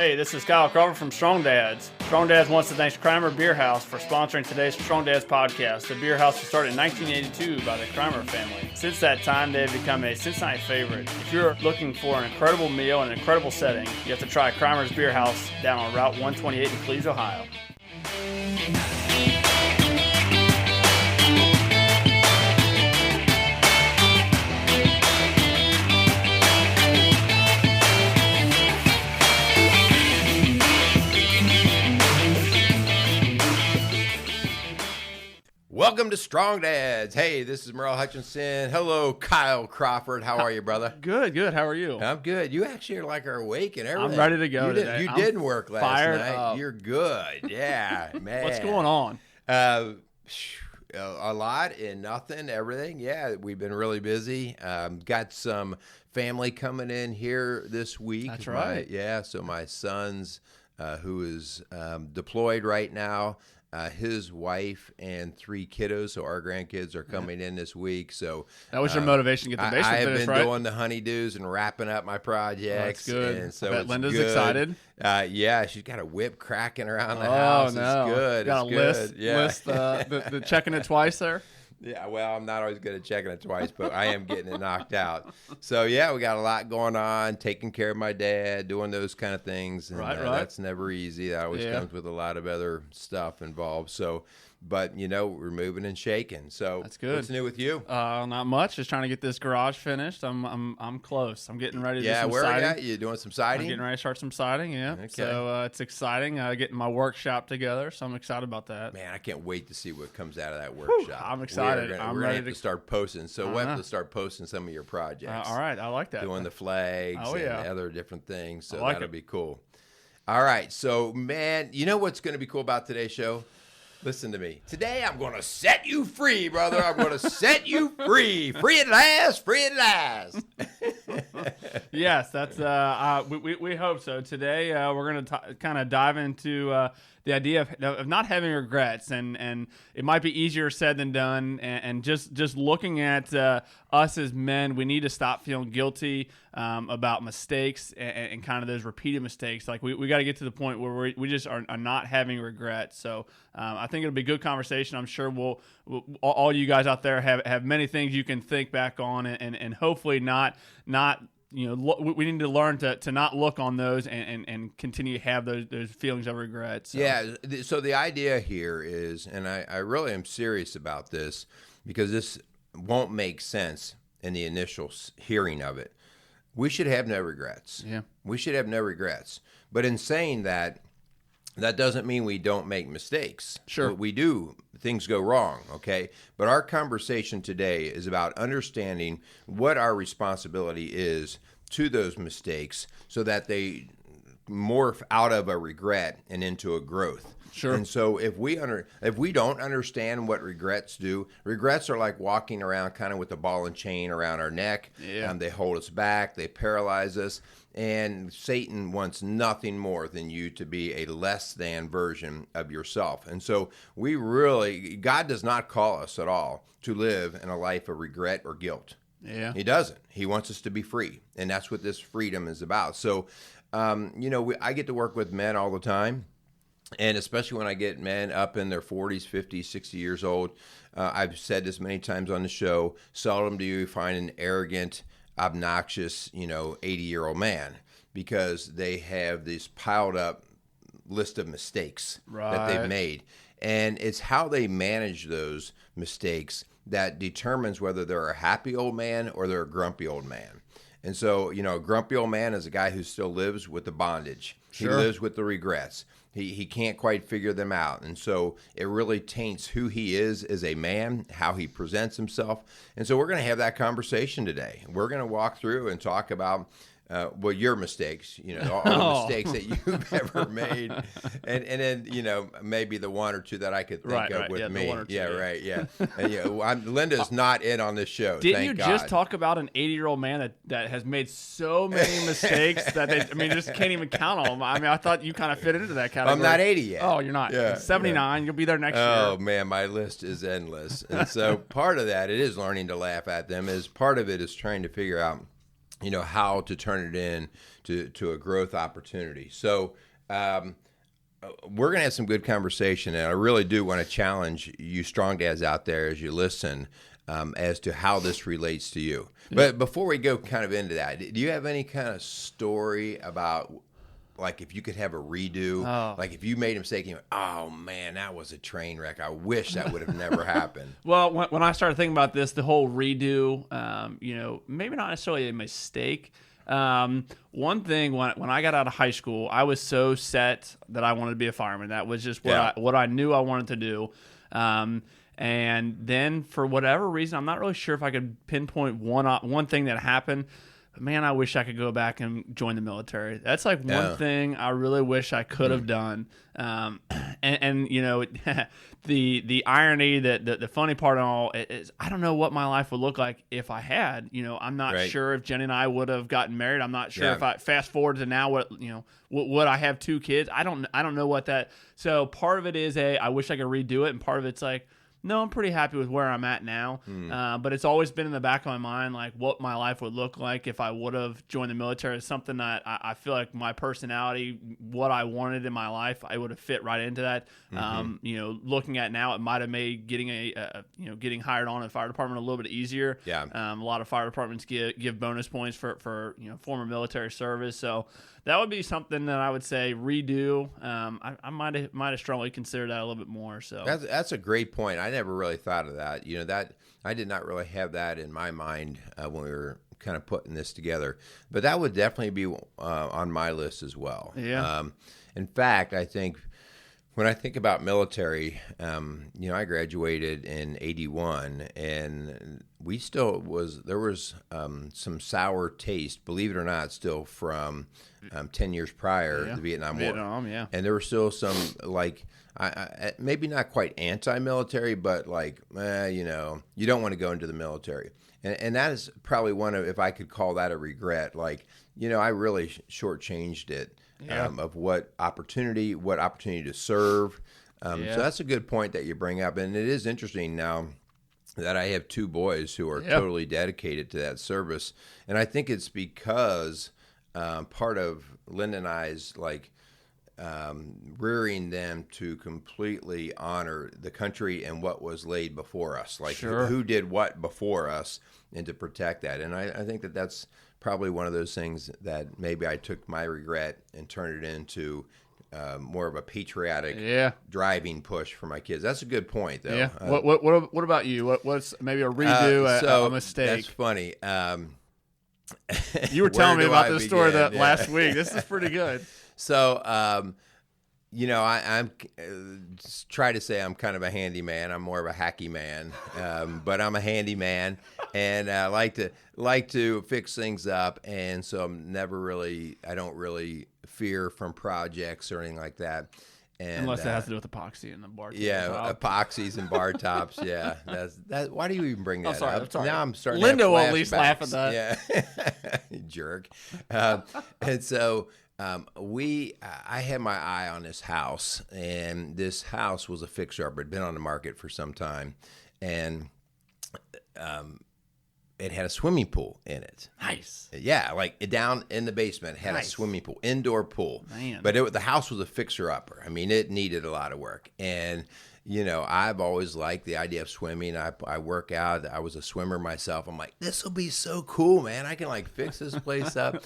Hey, this is Kyle Crawford from Strong Dads. Strong Dads wants to thank Kramer Beer House for sponsoring today's Strong Dads podcast. The beer house was started in 1982 by the Kramer family. Since that time, they've become a Cincinnati favorite. If you're looking for an incredible meal and an incredible setting, you have to try Kramer's Beer House down on Route 128 in Cleves, Ohio. Welcome to Strong Dads. Hey, this is Merle Hutchinson. Hello, Kyle Crawford. How are you, brother? Good. How are you? I'm good. You actually are like are awake and everything. I'm ready to go today. You didn't work last fired night. up. You're good. Yeah, man. What's going on? A lot and nothing, everything. Yeah, we've been really busy. Got some family coming in here this week. That's right. So my son's, who is deployed right now, his wife and 3 kiddos, so our grandkids are coming in this week. So that was your motivation to get the basement I have finished, been right? doing the honeydews and wrapping up my projects. That's good. And so I bet it's Linda's good. excited. Yeah, she's got a whip cracking around the house. No. It's good. Got It's a good. Yeah. list the checking it twice there. Yeah, well, I'm not always good at checking it twice, but I am getting it knocked out. So, yeah, we got a lot going on, taking care of my dad, doing those kind of things. And right. That's never easy. That always comes with a lot of other stuff involved. So, but, you know, we're moving and shaking. So that's good. What's new with you? Not much. Just trying to get this garage finished. I'm close. I'm getting ready to do some where siding. are you at? You doing some siding? I'm getting ready to start some siding, yeah. Okay. So it's exciting. Getting my workshop together, so I'm excited about that. Man, I can't wait to see what comes out of that workshop. I'm excited. We're I'm going ready to have to start posting. So we'll have to start posting some of your projects. All right, I like that. Doing the flags and other different things. So that'll be cool. All right. So, man, you know what's going to be cool about today's show? Listen to me. Today, I'm going to set you free, brother. I'm going to set you free. Free at last. Free at last. Yes, that's we hope so. Today, we're going to kind of dive into the idea of not having regrets, and it might be easier said than done. And just looking at us as men, we need to stop feeling guilty about mistakes and kind of those repeated mistakes. Like we got to get to the point where we just are not having regrets. So I think it'll be a good conversation. I'm sure we'll all you guys out there have many things you can think back on, and hopefully not. You know, we need to learn to not look on those and continue to have those feelings of regret. So. Yeah. So the idea here is, and I really am serious about this because this won't make sense in the initial hearing of it. We should have no regrets. Yeah. We should have no regrets. But in saying that, that doesn't mean we don't make mistakes. Sure. We do. Things go wrong, okay? But our conversation today is about understanding what our responsibility is to those mistakes so that they morph out of a regret and into a growth. Sure. And so if we don't understand what regrets do, regrets are like walking around kind of with a ball and chain around our neck. Yeah. They hold us back. They paralyze us. And Satan wants nothing more than you to be a less than version of yourself. And so God does not call us at all to live in a life of regret or guilt. Yeah. He doesn't. He wants us to be free. And that's what this freedom is about. So, I get to work with men all the time. And especially when I get men up in their 40s, 50s, 60 years old, I've said this many times on the show, seldom do you find an arrogant, obnoxious, 80-year-old man, because they have this piled up list of mistakes that they've made. And it's how they manage those mistakes that determines whether they're a happy old man or they're a grumpy old man. And so, a grumpy old man is a guy who still lives with the bondage. Sure. He lives with the regrets. He can't quite figure them out. And so it really taints who he is as a man, how he presents himself. And so we're going to have that conversation today. We're going to walk through and talk about your mistakes, all the mistakes that you've ever made. And then, maybe the one or two that I could think of with me. And, Linda's not in on this show. Didn't thank you God. just talk about an 80-year-old man that has made so many mistakes that just can't even count on them? I thought you kind of fit into that category. I'm not 80 yet. Oh, you're not. Yeah, 79. Yeah. You'll be there next year. Oh, man, my list is endless. And so part of that, it is learning to laugh at them. Part of it is trying to figure out how to turn it in to a growth opportunity. So we're going to have some good conversation, and I really do want to challenge you strong dads out there as you listen as to how this relates to you. But before we go kind of into that, do you have any kind of story about, like, if you could have a redo, like if you made a mistake, you went, oh man, that was a train wreck. I wish that would have never happened. Well, when I started thinking about this, the whole redo, maybe not necessarily a mistake. One thing when I got out of high school, I was so set that I wanted to be a fireman. That was just what I knew I wanted to do. And then for whatever reason, I'm not really sure if I could pinpoint one thing that happened. But man, I wish I could go back and join the military. That's like one thing I really wish I could have done. And the irony, that the funny part of all is I don't know what my life would look like if I had. I'm not sure if Jenny and I would have gotten married. I'm not sure if I fast forward to now. Would I have 2 kids? I don't know what that. So part of it is I wish I could redo it, and part of it's like, no, I'm pretty happy with where I'm at now. But it's always been in the back of my mind, like what my life would look like if I would have joined the military. Is something that I feel like my personality, what I wanted in my life, I would have fit right into that. Looking at now, it might have made getting getting hired on in the fire department a little bit easier. Yeah. A lot of fire departments give bonus points for former military service. So that would be something that I would say redo. I might have strongly considered that a little bit more. So that's a great point. I never really thought of that. That I did not really have that in my mind when we were kind of putting this together. But that would definitely be on my list as well. Yeah. In fact, I think when I think about military, I graduated in '81, and there was some sour taste, believe it or not, still from 10 years prior to the Vietnam War. Yeah. And there were still some, like, maybe not quite anti-military, but like, you don't want to go into the military. And that is probably one of, if I could call that a regret, like, I really shortchanged it. Of what opportunity to serve. So that's a good point that you bring up. And it is interesting now that I have 2 boys who are totally dedicated to that service. And I think it's because part of Linda and I's, like, rearing them to completely honor the country and what was laid before us, like who did what before us, and to protect that. And I think that's probably one of those things that maybe I took my regret and turned it into more of a patriotic driving push for my kids. That's a good point, though. Yeah. What about you? What's maybe a redo, a mistake? That's funny. You were telling me about this story last week. This is pretty good. So, I'm try to say I'm kind of a handyman. I'm more of a hacky man, but I'm a handyman, and I like to fix things up. And so I don't really fear from projects or anything like that. And, unless it has to do with epoxy and the bar tops. Yeah, epoxies and bar tops. Yeah, that. Why do you even bring that up? I'm sorry. Now I'm starting. Linda to will have at least laugh at that. Yeah, jerk. And so I had my eye on this house, and this house was a fixer-upper. It had been on the market for some time, and it had a swimming pool in it. Nice. Yeah, like down in the basement, it had a swimming pool, indoor pool. Man. But the house was a fixer-upper. I mean, it needed a lot of work. And, I've always liked the idea of swimming. I work out. I was a swimmer myself. I'm like, this will be so cool, man. I can, like, fix this place up.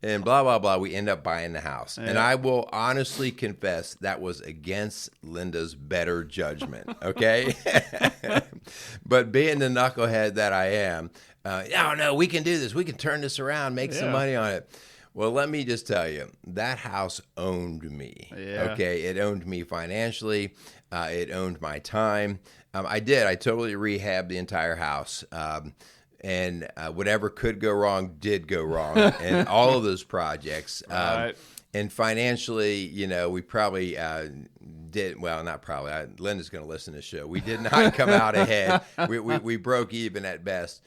And blah, blah, blah. We end up buying the house. Yeah. And I will honestly confess that was against Linda's better judgment, okay? But being the knucklehead that I am, no, we can do this. We can turn this around, make some money on it. Well, let me just tell you, that house owned me, okay? It owned me financially. It owned my time. I totally rehabbed the entire house. And whatever could go wrong did go wrong in all of those projects. Right. And financially, we probably did, well, not probably. Linda's going to listen to the show. We did not come out ahead. We broke even at best.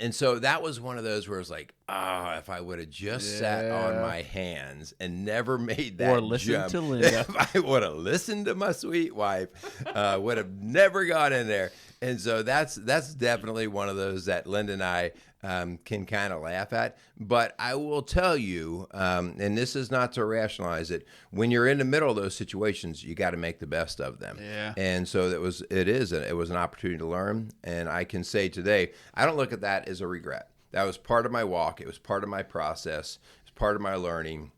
And so that was one of those where it's like, if I would have just sat on my hands and never made that or listened to Linda. If I would have listened to my sweet wife, would have never gone in there. And so that's definitely one of those that Linda and I can kind of laugh at. But I will tell you, and this is not to rationalize it, when you're in the middle of those situations, you got to make the best of them. Yeah. And so it was an opportunity to learn. And I can say today, I don't look at that as a regret. That was part of my walk. It was part of my process. It's part of my learning.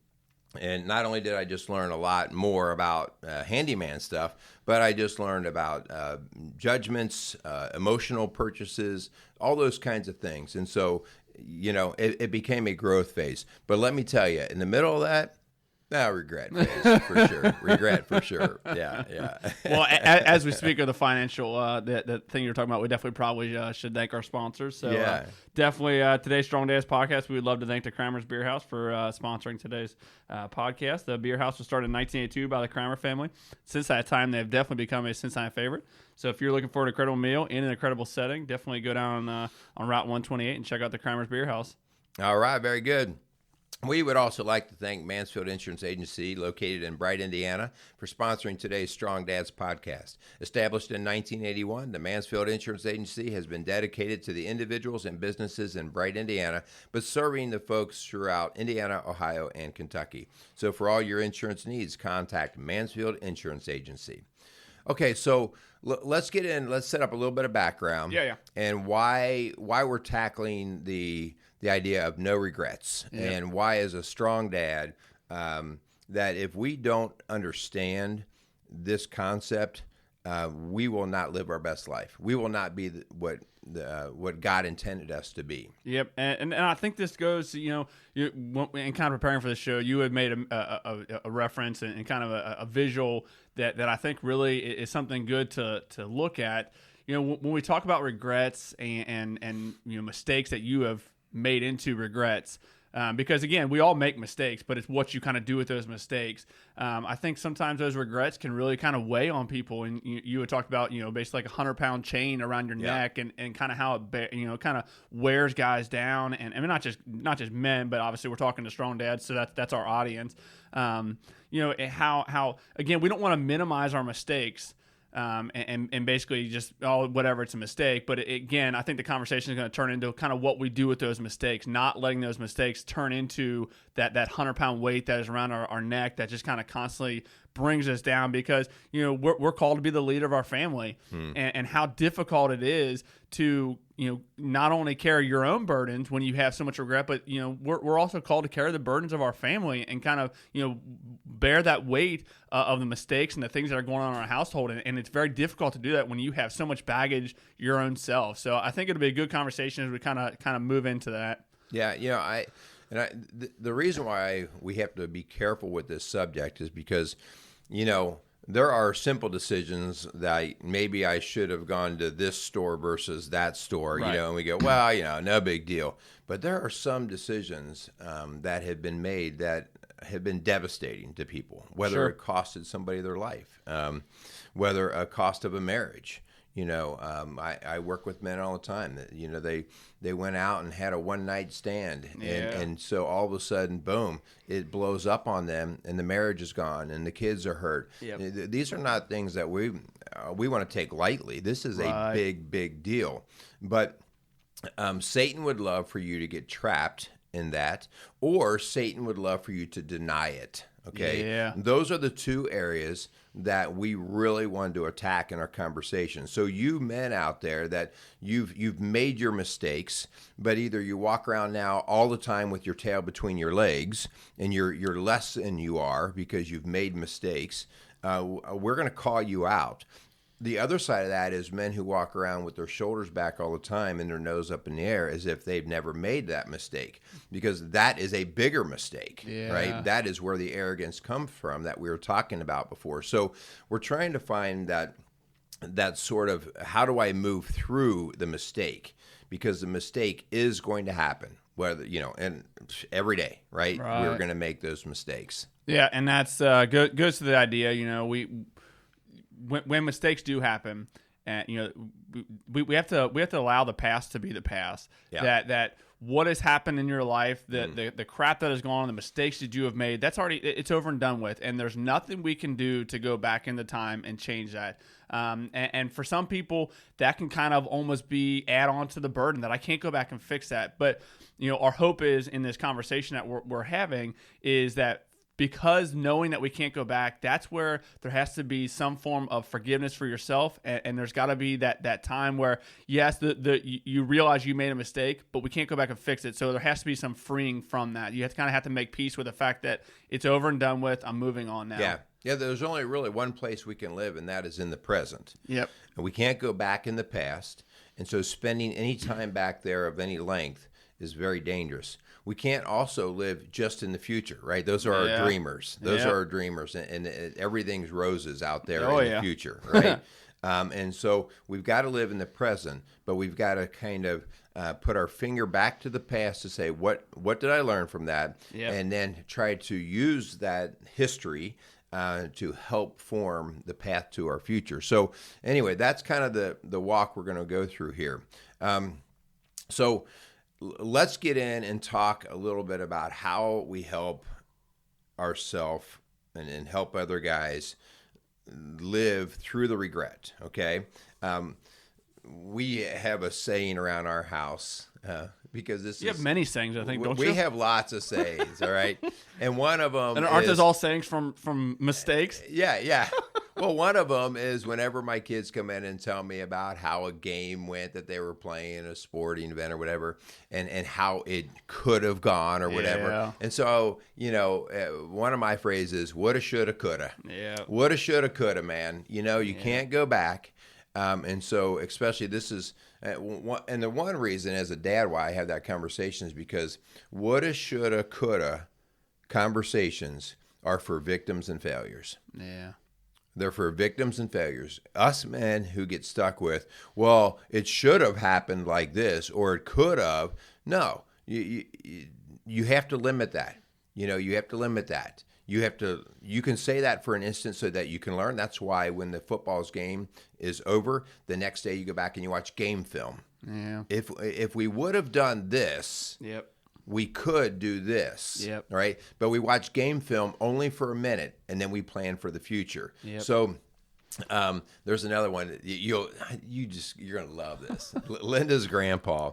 And not only did I just learn a lot more about handyman stuff, but I just learned about judgments, emotional purchases, all those kinds of things. And so, it became a growth phase. But let me tell you, in the middle of that, regret phase for sure. Regret for sure. Yeah. Well, as we speak of the financial, the thing you're talking about, we definitely probably should thank our sponsors. So definitely today's Strong Dads podcast, we would love to thank the Kramer's Beer House for sponsoring today's podcast. The beer house was started in 1982 by the Kramer family. Since that time, they've definitely become a Cincinnati favorite. So if you're looking for an incredible meal in an incredible setting, definitely go down on Route 128 and check out the Kramer's Beer House. All right, very good. We would also like to thank Mansfield Insurance Agency, located in Bright, Indiana, for sponsoring today's Strong Dads podcast. Established in 1981, the Mansfield Insurance Agency has been dedicated to the individuals and businesses in Bright, Indiana, but serving the folks throughout Indiana, Ohio, and Kentucky. So for all your insurance needs, contact Mansfield Insurance Agency. Okay, so let's get in. Let's set up a little bit of background. Yeah. And why we're tackling the idea of no regrets, and why, as a strong dad, that if we don't understand this concept, we will not live our best life. We will not be what God intended us to be. Yep, and I think this goes, in kind of preparing for the show, you had made a reference and kind of a visual that I think really is something good to look at. When we talk about regrets and mistakes that you have made into regrets, because again, we all make mistakes, but it's what you kind of do with those mistakes. I think sometimes those regrets can really kind of weigh on people, and you had talked about basically like a 100-pound chain around your neck, and kind of how it kind of wears guys down, and I mean not just men, but obviously we're talking to strong dads, so that's our audience. How again, we don't want to minimize our mistakes. And basically just, whatever, it's a mistake. But again, I think the conversation is going to turn into kind of what we do with those mistakes, not letting those mistakes turn into that 100-pound weight that is around our neck that just kind of constantly brings us down, because, we're called to be the leader of our family, and how difficult it is to, not only carry your own burdens when you have so much regret, but, we're also called to carry the burdens of our family and kind of, bear that weight of the mistakes and the things that are going on in our household. And it's very difficult to do that when you have so much baggage your own self. So I think it'll be a good conversation as we kind of move into that. Yeah. The reason why we have to be careful with this subject is because, there are simple decisions that maybe I should have gone to this store versus that store, right. And we go, well, no big deal. But there are some decisions that have been made that have been devastating to people, whether it costed somebody their life, whether a cost of a marriage. I work with men all the time that, they went out and had a one-night stand, and so all of a sudden, boom, it blows up on them, and the marriage is gone, and the kids are hurt. Yep. These are not things that we want to take lightly. This is a big deal. But Satan would love for you to get trapped in that, or Satan would love for you to deny it. Okay. Yeah. Those are the two areas that we really want to attack in our conversation. So you men out there that you've made your mistakes, but either you walk around now all the time with your tail between your legs, and you're less than you are because you've made mistakes. We're going to call you out. The other side of that is men who walk around with their shoulders back all the time and their nose up in the air as if they've never made that mistake, because that is a bigger mistake, right? That is where the arrogance comes from that we were talking about before. So we're trying to find that sort of, how do I move through the mistake? Because the mistake is going to happen, whether, and every day, right? We're going to make those mistakes. Yeah, and that's goes to the idea, when mistakes do happen, and we have to allow the past to be the past. Yeah. That what has happened in your life, the crap that has gone on, the mistakes that you have made, that's already, it's over and done with. And there's nothing we can do to go back in the time and change that. And for some people, that can kind of almost be add on to the burden that I can't go back and fix that. But, our hope is in this conversation that we're having is that, because knowing that we can't go back, that's where there has to be some form of forgiveness for yourself, and there's got to be that time where, yes, you realize you made a mistake, but we can't go back and fix it. So there has to be some freeing from that. You have to make peace with the fact that it's over and done with. I'm moving on now. Yeah. There's only really one place we can live, and that is in the present. Yep. And we can't go back in the past, and so spending any time back there of any length is very dangerous. We can't also live just in the future, right? Those are our dreamers. Those are our dreamers, and everything's roses out there in the future, right? And so we've got to live in the present, but we've got to kind of put our finger back to the past to say, what did I learn from that? And then try to use that history to help form the path to our future. So anyway, that's kind of the walk we're going to go through here. So let's get in and talk a little bit about how we help ourselves and help other guys live through the regret, okay? We have a saying around our house because you have many sayings, I think, don't we you? We have lots of sayings, all right? And one of them and aren't those all sayings from mistakes? Yeah. Well, one of them is whenever my kids come in and tell me about how a game went that they were playing, a sporting event or whatever, and how it could have gone or whatever. Yeah. And so, one of my phrases, woulda, shoulda, coulda. Yeah. Woulda, shoulda, coulda, man. You can't go back. And so especially this is, and the one reason as a dad why I have that conversation is because woulda, shoulda, coulda conversations are for victims and failures. Yeah. They're for victims and failures. Us men who get stuck with, well, it should have happened like this, or it could have. No, you have to limit that. You have to limit that. You can say that for an instant so that you can learn. That's why when the football's game is over, the next day you go back and you watch game film. Yeah. If we would have done this, we could do this, right? But we watch game film only for a minute, and then we plan for the future. So there's another one. You're gonna love this. Linda's grandpa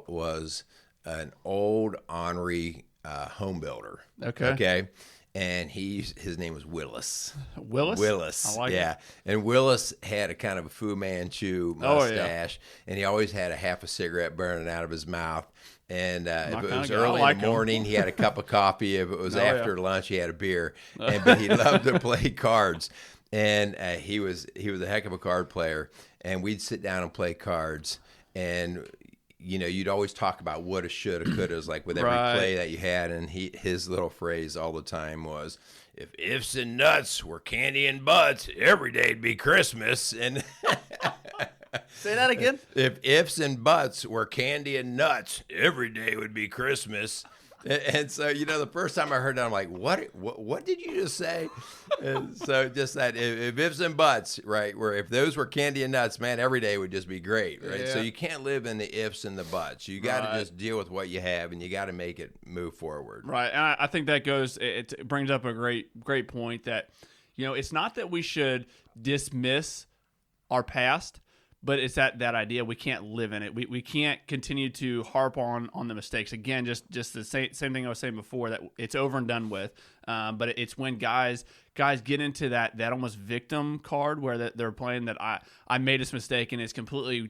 was an old ornery home builder. Okay. And his name was Willis. Willis? I like it. And Willis had a kind of a Fu Manchu mustache, and he always had a half a cigarette burning out of his mouth. And if it was early in the morning, he had a cup of coffee. If it was after lunch, he had a beer. But he loved to play cards. And he was a heck of a card player. And we'd sit down and play cards. And you'd always talk about woulda, shoulda, couldas, like with every play that you had. And his little phrase all the time was, if ifs and nuts were candy and butts, every day'd be Christmas. And say that again. If ifs and buts were candy and nuts, every day would be Christmas. And so, the first time I heard that, I'm like, what did you just say? And so just that, if ifs and buts, right, if those were candy and nuts, man, every day would just be great, right? So you can't live in the ifs and the buts. You got to just deal with what you have, and you got to make it move forward. Right, and I think that it brings up a great point that, it's not that we should dismiss our past, but it's that idea we can't live in it. We can't continue to harp on the mistakes. Again, just the same thing I was saying before, that it's over and done with. But it's when guys get into that almost victim card where they're playing that I made this mistake and it's completely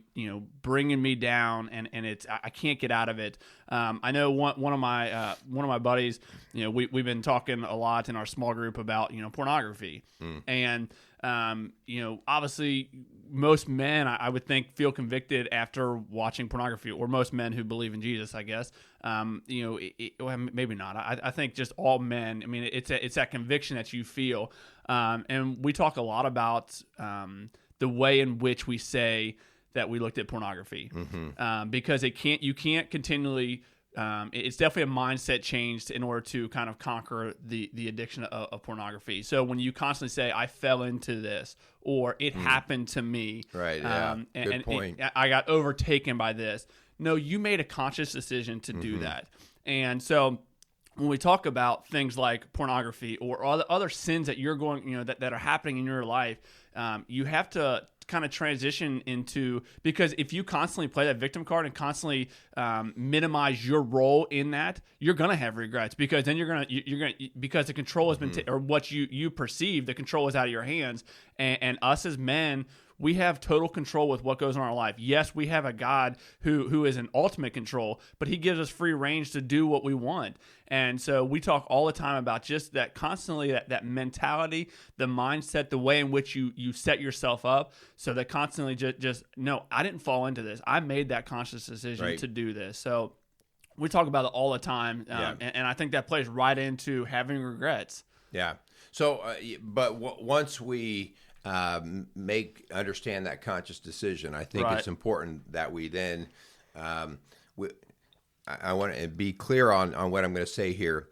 bringing me down and it's I can't get out of it. I know one of my buddies, we've been talking a lot in our small group about pornography and obviously most men, I would think, feel convicted after watching pornography, or most men who believe in Jesus, I guess. Well, maybe not. I think just all men. I mean, it's that conviction that you feel, and we talk a lot about the way in which we say that we looked at pornography, because you can't continually. It's definitely a mindset change in order to kind of conquer the addiction of pornography. So when you constantly say, I fell into this, or it happened to me. Right, yeah. Good point. I got overtaken by this. No, you made a conscious decision to do that. And so when we talk about things like pornography or other sins that you're going, that are happening in your life, you have to kind of transition into, because if you constantly play that victim card and constantly minimize your role in that, you're gonna have regrets, because then you're gonna because the control has been or what you perceive, the control is out of your hands, and us as men, we have total control with what goes on in our life. Yes, we have a God who is in ultimate control, but he gives us free range to do what we want. And so we talk all the time about just that, constantly that mentality, the mindset, the way in which you set yourself up, so that constantly just no, I didn't fall into this. I made that conscious decision to do this. So we talk about it all the time, and I think that plays right into having regrets. Yeah. So, but once we understand that conscious decision, I think it's important that we then I want to be clear on what I'm going to say here.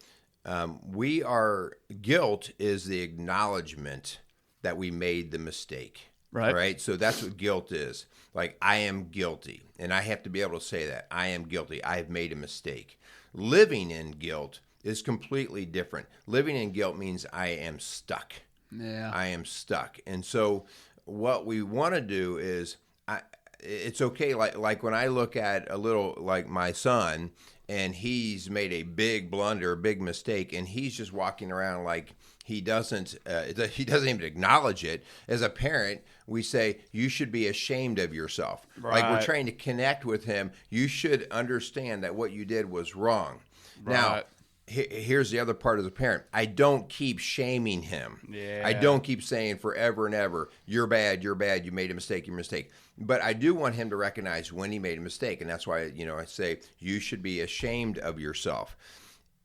Guilt is the acknowledgement that we made the mistake. Right. So that's what guilt is. Like, I am guilty, and I have to be able to say that I am guilty. I have made a mistake. Living in guilt is completely different. Living in guilt means I am stuck. Yeah. I am stuck. And so what we want to do is, it's okay. Like when I look at a little, like my son, and he's made a big blunder, a big mistake, and he's just walking around like he doesn't even acknowledge it. As a parent, we say, you should be ashamed of yourself. Like, we're trying to connect with him. You should understand that what you did was wrong. Now, here's the other part as a parent. I don't keep shaming him. Yeah. I don't keep saying forever and ever, you're bad, you made a mistake, you're a mistake. But I do want him to recognize when he made a mistake. And that's why, I say, you should be ashamed of yourself.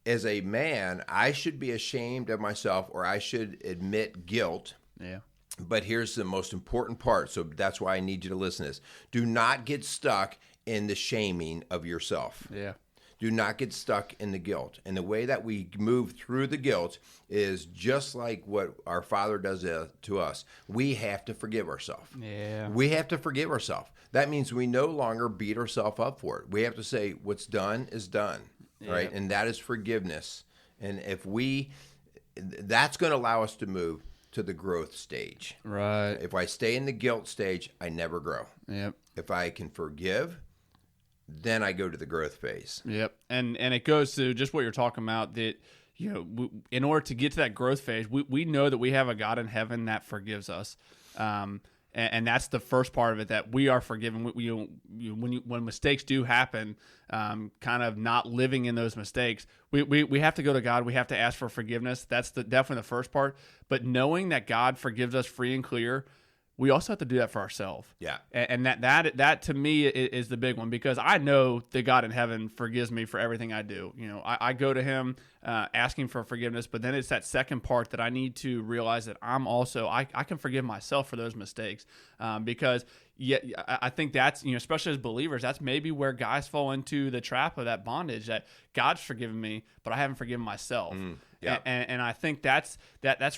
As a man, I should be ashamed of myself, or I should admit guilt. Yeah. But here's the most important part. So that's why I need you to listen to this. Do not get stuck in the shaming of yourself. Yeah. Do not get stuck in the guilt. And the way that we move through the guilt is just like what our Father does to us. We have to forgive ourselves. Yeah. We have to forgive ourselves. That means we no longer beat ourselves up for it. We have to say, what's done is done, right? And that is forgiveness. And that's going to allow us to move to the growth stage. Right. If I stay in the guilt stage, I never grow. Yep. If I can forgive, then I go to the growth phase. Yep. And it goes to just what you're talking about, that, in order to get to that growth phase, we know that we have a God in heaven that forgives us. And that's the first part of it, that we are forgiven. When mistakes do happen, kind of not living in those mistakes, we have to go to God. We have to ask for forgiveness. That's definitely the first part. But knowing that God forgives us free and clear, we also have to do that for ourselves. Yeah. And that to me is the big one, because I know that God in heaven forgives me for everything I do. I go to him asking for forgiveness, but then it's that second part that I need to realize that I can forgive myself for those mistakes. Because I think that's, especially as believers, that's maybe where guys fall into the trap of that bondage, that God's forgiven me, but I haven't forgiven myself. Yeah. And I think that's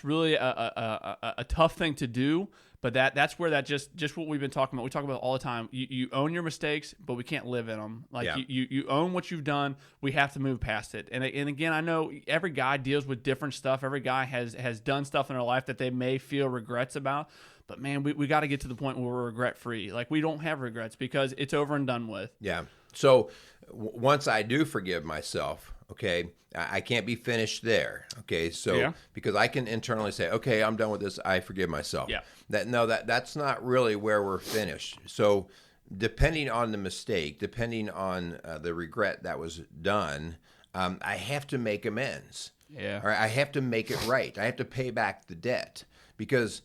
really a tough thing to do. But that's where that just what we've been talking about. We talk about it all the time. You own your mistakes, but we can't live in them. Like, you own what you've done. We have to move past it. And again, I know every guy deals with different stuff. Every guy has done stuff in their life that they may feel regrets about. But man, we got to get to the point where we're regret free. Like, we don't have regrets because it's over and done with. Yeah. So once I do forgive myself, okay, I can't be finished there. Okay, so because I can internally say, okay, I'm done with this. I forgive myself. Yeah. That's not really where we're finished. So depending on the mistake, depending on the regret that was done, I have to make amends. Yeah. Or I have to make it right. I have to pay back the debt, because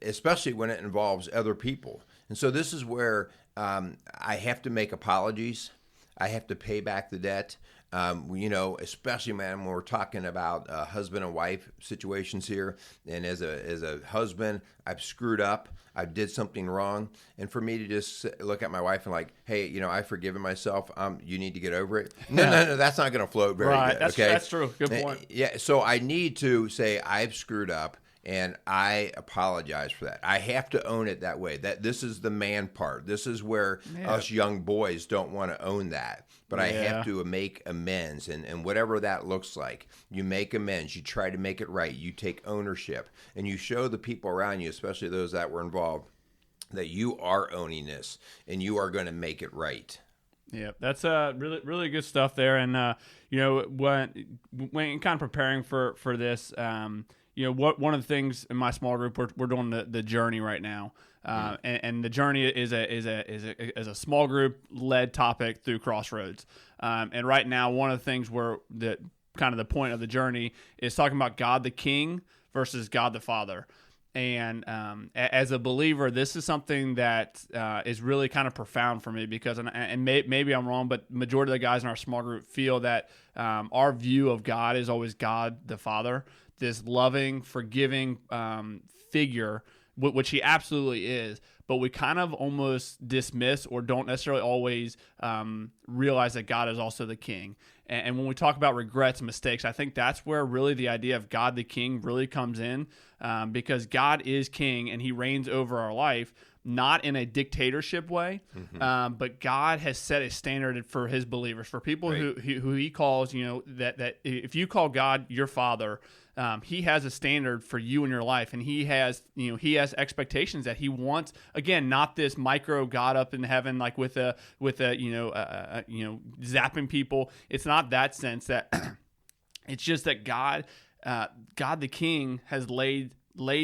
especially when it involves other people. And so this is where I have to make apologies. I have to pay back the debt. Especially, man, when we're talking about husband and wife situations here, and as a husband, I've screwed up, I did something wrong, and for me to just look at my wife and like, hey, I've forgiven myself. You need to get over it. No, that's not going to float very good. That's true. Good point. So I need to say I've screwed up. And I apologize for that. I have to own it that way. That this is the man part. This is where us young boys don't want to own that. But I have to make amends. And whatever that looks like, you make amends. You try to make it right. You take ownership. And you show the people around you, especially those that were involved, that you are owning this and you are going to make it right. Yeah, that's really really good stuff there. And when kind of preparing for this, one of the things in my small group we're doing the journey right now, and the journey is a small group led topic through Crossroads. And right now, one of the things where the kind of the point of the journey is talking about God the King versus God the Father. And as a believer, this is something that is really kind of profound for me because, maybe I'm wrong, but majority of the guys in our small group feel that our view of God is always God the Father, this loving, forgiving figure, which he absolutely is. But we kind of almost dismiss or don't necessarily always realize that God is also the King. And when we talk about regrets and mistakes, I think that's where really the idea of God the King really comes in, because God is King and he reigns over our life, not in a dictatorship way, but God has set a standard for his believers, for people who he calls, that if you call God your Father, he has a standard for you in your life, and he has expectations that he wants. Again, not this micro God up in heaven, like with a zapping people. It's not that sense. That it's just that God the King has laid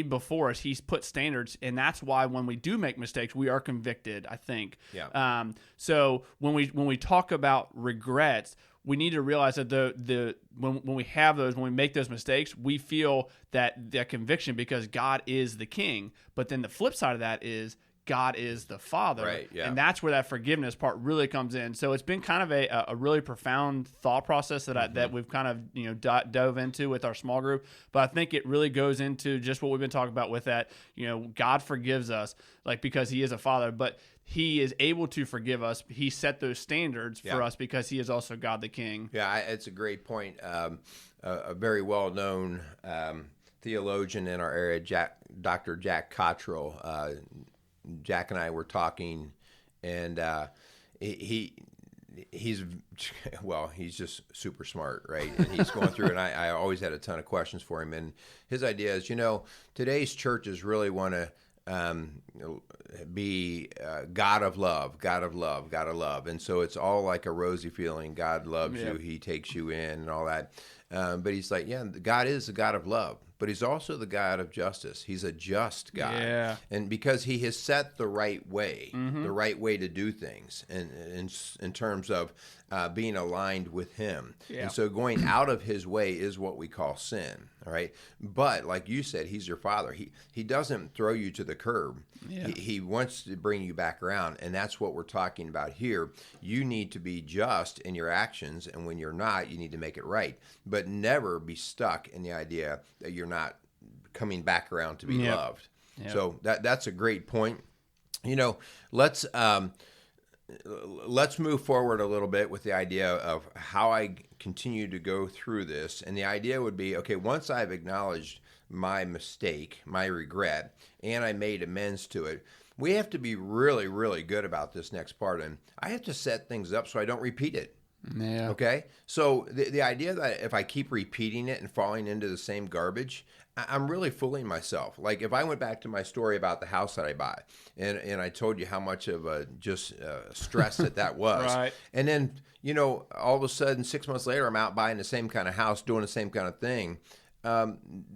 before us. He's put standards, and that's why when we do make mistakes, we are convicted, I think. Yeah. So when we talk about regrets, we need to realize that when we have those, when we make those mistakes, we feel that conviction because God is the King. But then the flip side of that is God is the Father. Right, yeah. And that's where that forgiveness part really comes in. So it's been kind of a really profound thought process that we've kind of dove into with our small group. But I think it really goes into just what we've been talking about with that. God forgives us because he is a Father, but he is able to forgive us. He set those standards for us because he is also God the King. Yeah, it's a great point. A very well-known theologian in our area, Dr. Jack Cottrell. Jack and I were talking, and he's just super smart, right? And he's going through, and I always had a ton of questions for him. And his idea is, today's churches really want to be God of love, God of love, God of love. And so it's all like a rosy feeling. God loves you. He takes you in and all that. But he's like, God is the God of love, but he's also the God of justice. He's a just God. Yeah. And because he has set the right way, the right way to do things in terms of being aligned with him. Yeah. And so going out of his way is what we call sin. All right. But like you said, he's your Father. He doesn't throw you to the curb. Yeah. He wants to bring you back around. And that's what we're talking about here. You need to be just in your actions. And when you're not, you need to make it right. But never be stuck in the idea that you're not coming back around to be loved. Yep. So that's a great point. Let's move forward a little bit with the idea of how I continue to go through this. And the idea would be, okay, once I've acknowledged my mistake, my regret, and I made amends to it, we have to be really, really good about this next part. And I have to set things up so I don't repeat it. Yeah. Okay? So the idea that if I keep repeating it and falling into the same garbage, I'm really fooling myself. Like if I went back to my story about the house that I bought and I told you how much of a stress that was. Right. And then, all of a sudden 6 months later, I'm out buying the same kind of house, doing the same kind of thing.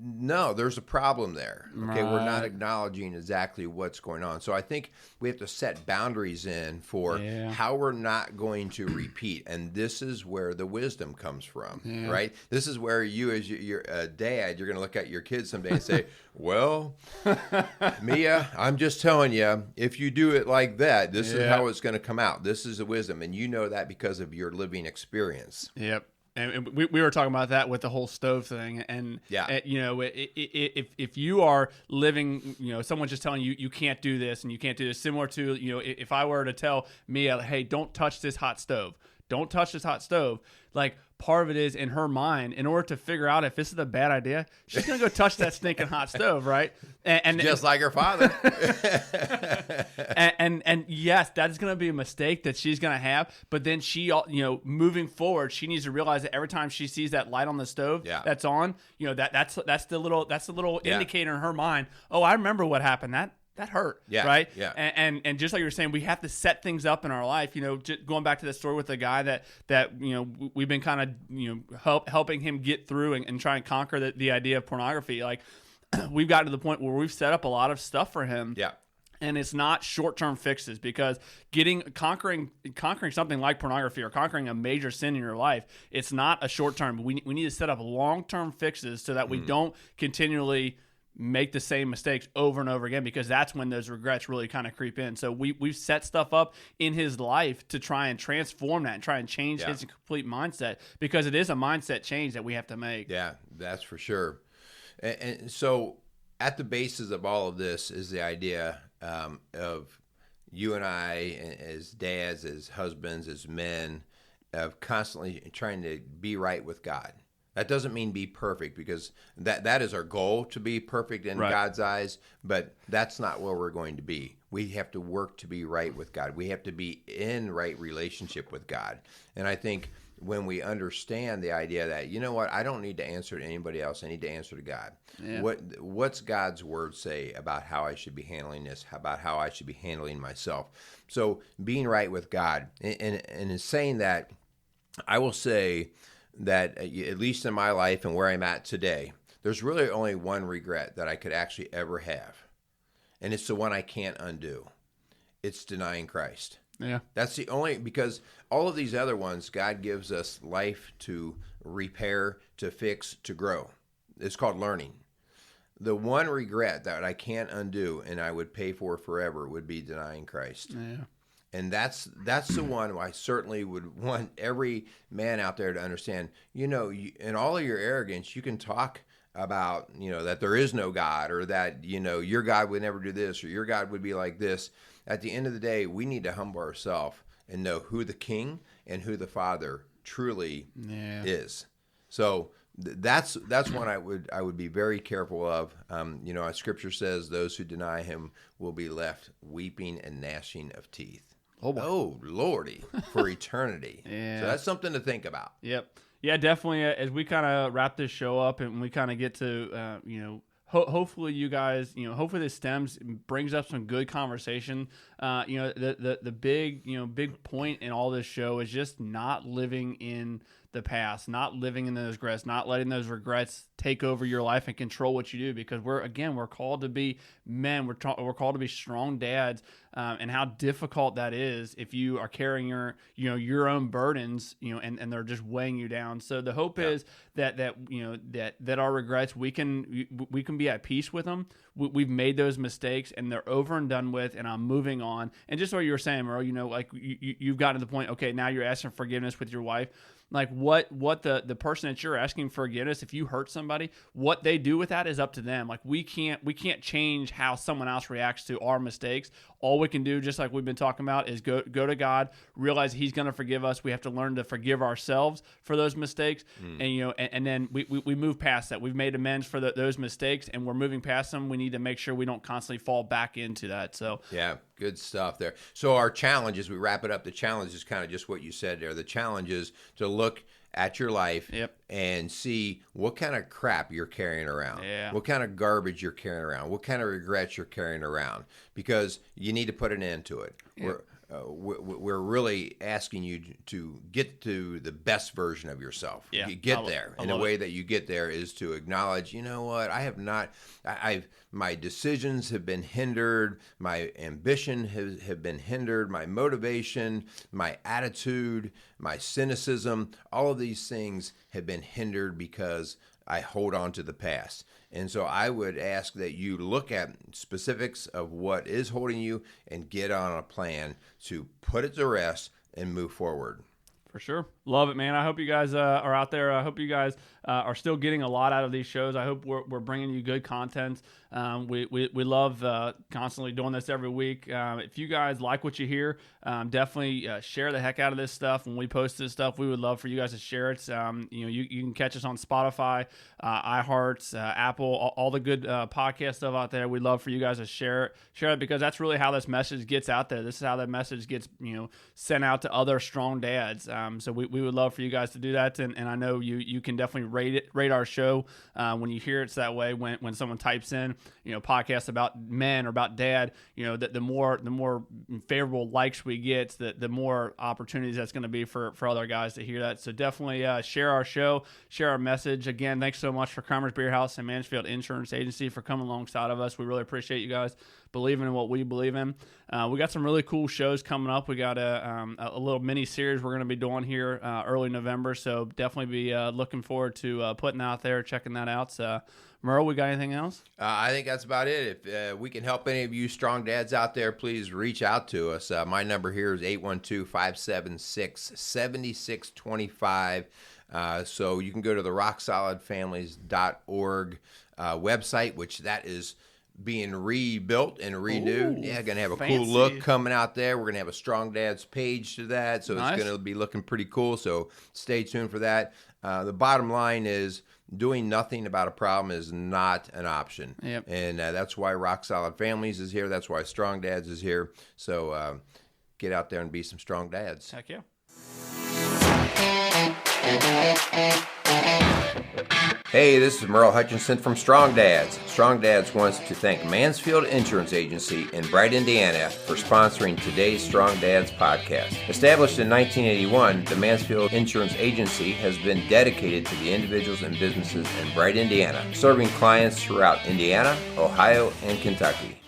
No, there's a problem there. Okay, right. We're not acknowledging exactly what's going on. So I think we have to set boundaries in for how we're not going to repeat. And this is where the wisdom comes from, right? This is where you, as your dad, you're going to look at your kids someday and say, well, Mia, I'm just telling you, if you do it like that, this is how it's going to come out. This is the wisdom. And you know that because of your living experience. Yep. And we were talking about that with the whole stove thing, and if you are living, someone's just telling you can't do this and you can't do this, similar to if I were to tell Mia, hey, don't touch this hot stove, don't touch this hot stove. Like, part of it is in her mind, in order to figure out if this is a bad idea, she's going to go touch that stinking hot stove, right? And just like her father. and yes, that is going to be a mistake that she's going to have. But then she, moving forward, she needs to realize that every time she sees that light on the stove that's on, that's the little indicator in her mind. Oh, I remember what happened. That hurt, right? Yeah. And just like you were saying, we have to set things up in our life. Just going back to the story with the guy that we've been kind of helping him get through and try and conquer the idea of pornography. Like, we've gotten to the point where we've set up a lot of stuff for him. Yeah. And it's not short-term fixes, because conquering something like pornography or conquering a major sin in your life, it's not a short-term. We need to set up long-term fixes so that we don't continually make the same mistakes over and over again, because that's when those regrets really kind of creep in. So we've set stuff up in his life to try and transform that and try and change his complete mindset, because it is a mindset change that we have to make. Yeah, that's for sure. And so at the basis of all of this is the idea of you and I as dads, as husbands, as men, of constantly trying to be right with God. That doesn't mean be perfect, because that is our goal, to be perfect in God's eyes, but that's not where we're going to be. We have to work to be right with God. We have to be in right relationship with God. And I think when we understand the idea that, you know what, I don't need to answer to anybody else, I need to answer to God. Yeah. What's God's word say about how I should be handling this, about how I should be handling myself? So being right with God. And in saying that, I will say that at least in my life and where I'm at today, there's really only one regret that I could actually ever have. And it's the one I can't undo. It's denying Christ. Yeah. That's the only, because all of these other ones, God gives us life to repair, to fix, to grow. It's called learning. The one regret that I can't undo and I would pay for forever would be denying Christ. Yeah. And that's the one I certainly would want every man out there to understand. In all of your arrogance, you can talk about, that there is no God, or that, your God would never do this, or your God would be like this. At the end of the day, we need to humble ourselves and know who the King and who the Father truly is. So that's one I would be very careful of. As Scripture says, those who deny Him will be left weeping and gnashing of teeth. Oh, Lordy, for eternity. Yeah. So that's something to think about. Yep. Yeah, definitely. As we kind of wrap this show up and we kind of get to, hopefully you guys, hopefully this brings up some good conversation. The big point in all this show is just not living in the past, not living in those regrets, not letting those regrets take over your life and control what you do, because we're called to be men. We're called to be strong dads, and how difficult that is if you are carrying your own burdens, and they're just weighing you down. So the hope is that our regrets, we can be at peace with them. We've made those mistakes and they're over and done with, and I'm moving on. And just what you were saying, Merle, like you've gotten to the point, okay, now you're asking forgiveness with your wife. Like what the person that you're asking forgiveness, if you hurt somebody, what they do with that is up to them. Like we can't change how someone else reacts to our mistakes. All we can do, just like we've been talking about, is go to God, realize He's going to forgive us. We have to learn to forgive ourselves for those mistakes, and then we move past that. We've made amends for those mistakes, and we're moving past them. We need to make sure we don't constantly fall back into that. So yeah, good stuff there. So our challenge, as we wrap it up, the challenge is kind of just what you said there. The challenge is to look at your life and see what kind of crap you're carrying around, what kind of garbage you're carrying around, what kind of regrets you're carrying around, because you need to put an end to it. We're really asking you to get to the best version of yourself. You get there. And the way that you get there is to acknowledge, you know what, my decisions have been hindered, my ambition have been hindered, my motivation, my attitude, my cynicism, all of these things have been hindered because I hold on to the past. And so I would ask that you look at specifics of what is holding you and get on a plan to put it to rest and move forward. For sure. Love it, man. I hope you guys are out there. I hope you guys are still getting a lot out of these shows. I hope we're bringing you good content. We love constantly doing this every week. If you guys like what you hear, definitely share the heck out of this stuff. When we post this stuff, we would love for you guys to share it. You can catch us on Spotify, iHeart, Apple, all the good podcast stuff out there. We'd love for you guys to share it because that's really how this message gets out there. This is how that message gets sent out to other strong dads. So we would love for you guys to do that, and I know you can definitely rate our show when you hear it's that way. When someone types in podcast about men or about dad, the more favorable likes we get, the more opportunities that's going to be for other guys to hear that. So definitely share our show, share our message. Again, thanks so much for Kramer's Beer House and Mansfield Insurance Agency for coming alongside of us. We really appreciate you guys believing in what we believe in. We got some really cool shows coming up. We got a little mini series we're going to be doing here early November, so definitely be looking forward to putting out there, checking that out. Merle, we got anything else? I think that's about it. If we can help any of you strong dads out there, please reach out to us. My number here is 812-576-7625. So you can go to the rocksolidfamilies.org website, which that is being rebuilt and renewed. Ooh, going to have a fancy, cool look coming out there. We're going to have a Strong Dads page to that, so nice. It's going to be looking pretty cool, so stay tuned for that. The bottom line is doing nothing about a problem is not an option. Yep. And that's why Rock Solid Families is here. That's why Strong Dads is here. So get out there and be some strong dads. Heck yeah. Hey, this is Merle Hutchinson from Strong Dads. Strong Dads wants to thank Mansfield Insurance Agency in Bright, Indiana for sponsoring today's Strong Dads podcast. Established in 1981, the Mansfield Insurance Agency has been dedicated to the individuals and businesses in Bright, Indiana, serving clients throughout Indiana, Ohio, and Kentucky.